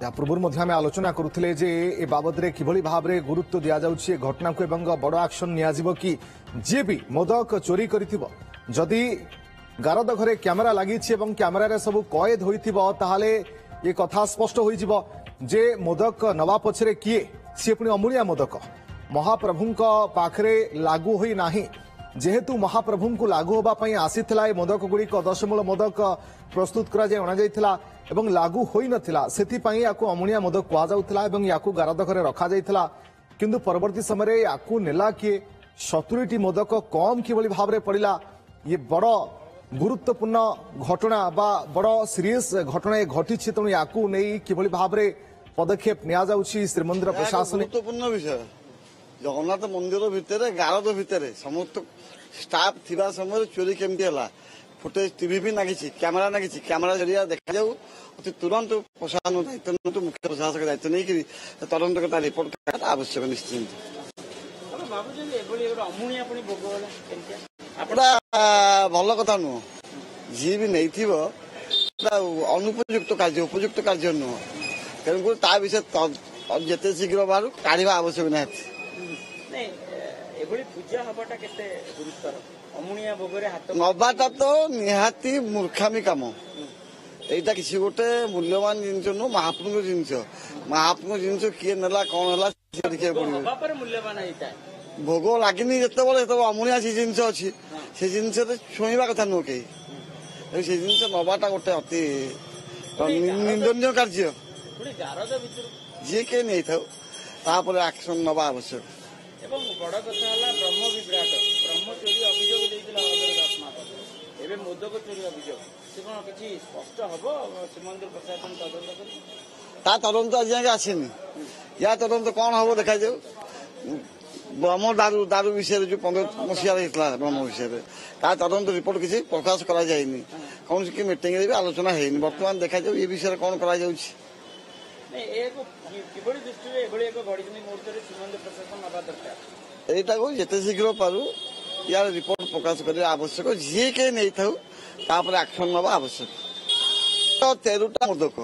या पूर्व आम आलोचना करुले जे ए बाबद कि भाव में गुरुत्व दि जाऊँगी घटना को बड़ एक्शन नि जी भी मदक चोरी करी गारद घरे कैमेरा लगी कैमेरा सब कैद होता ये कथा स्पष्ट हो जे मदक नवा पछरे किए सी पुणी अमूल्य मदक महाप्रभु पाखरे लागू होई नाही जेहेतु महाप्रभु को लागू होगापी आसीथिला ए मदक गुड़िक दशमूल मदक प्रस्तुत करा एवं लागू होई नथिला सेथिपई याकू अमूल्य मदक कुआजाउथिला एवं याकू गारद घरे रखा जाइथिला किंतु परवर्ती समय याकू नेला किए 70टी मदक कम किभली भाव में पड़िला ये बड़ गुरुत्वपूर्ण घटना बा बड़ सीरीयस घटना घटी तेणु याकू नहीं किभली भाव में पदक्षेप निया जाउछि श्रीमंदिर प्रशासन गुरुत्वपूर्ण विषय जगन्नाथ मंदिर भितर गारद भितर समस्त स्टाफ थिबा समय चोरी केमती हला फुटेज टीवी भी लगी कैमेरा लगी कैमेरा जरिया देखा जाऊ तुरंत प्रशासन दायित्व मुख्य प्रशासक दायित्व नहीं तदंत रिपोर्ट आवश्यक निश्चिंत भल कथा नुह जी भी नहीं अनुपयुक्त कार्य उपयुक्त कार्य नुह तेणुक ता विषय जिते शीघ्र बाहर काढ़ा आवश्यक निहाती नवाटा तो निहाती मूर्खामी कम एटा किसी गोटे मूल्यवान जिनस नु महाप्रभु जिनस महाप्रभु जिनस किए नेला कौन है देखिए भोग लगिनी जिते अमूल्य से जिनस अच्छी से जिनस छुईवा कथा नुह कहीं से जिनस नवाटा गोटे अति निंदनीय कार्य जी के नहीं था एक्शन नवा आवश्यक बड़ कथा ब्रह्म विभ्राट ब्रह्म चोरी अभियोग मोदक चोरी अभियोग से कौन किसी स्पष्ट हम श्रीमंदिर प्रशासन तदंत तदंत आज जाए आसनी या तदंत कौन हम देखा जाऊ ब्रह्म दारू दारू विषय जो 15 मसीह ब्रह्म विषय तदंत रिपोर्ट किसी प्रकाश करा जाएनी कौन की मीटिंग भी आलोचना है बर्तमान देखा जाऊ ये विषय कौन करा जाउछि जिते शीघ्र पारू यार रिपोर्ट प्रकाश कर आवश्यक जी के नहीं था एक्शन नवा आवश्यक 13टा मदक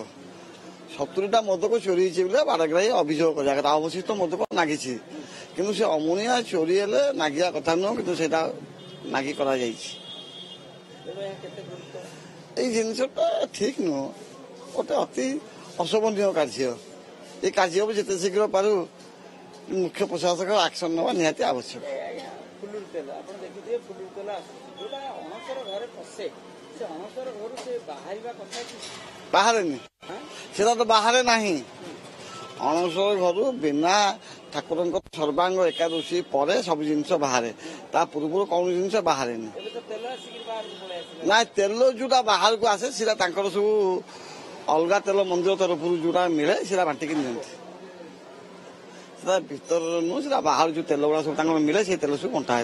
70टा मदक चोरी बारग्राही अभियोग कर अवशिष्ट मदक नागी कि से अमूनिया चोरी हेले नागिया कथा नुह कि नागी कर जिनटा ठीक नुह गोटे अति अशोभनीय कार्य ये कार्य भी जिते शीघ्र पारू मुख्य प्रशासक एक्शन नवा निहाती आवश्यक बाहर से तो बाहर ना अणसर घर बिना ठाकुर सर्वांग एकादशी पर सब जिनस बाहर ता पूर्व कौन जिनस बाहर ना तेल जोटा बाहर को आसे सब अलगा तेल मंदिर तरफ जोटा मिले सीधा बांटिकी नियंती भर नुह बाहर जो तेल गुड़ा सब मिले से तेल सब बंटा है।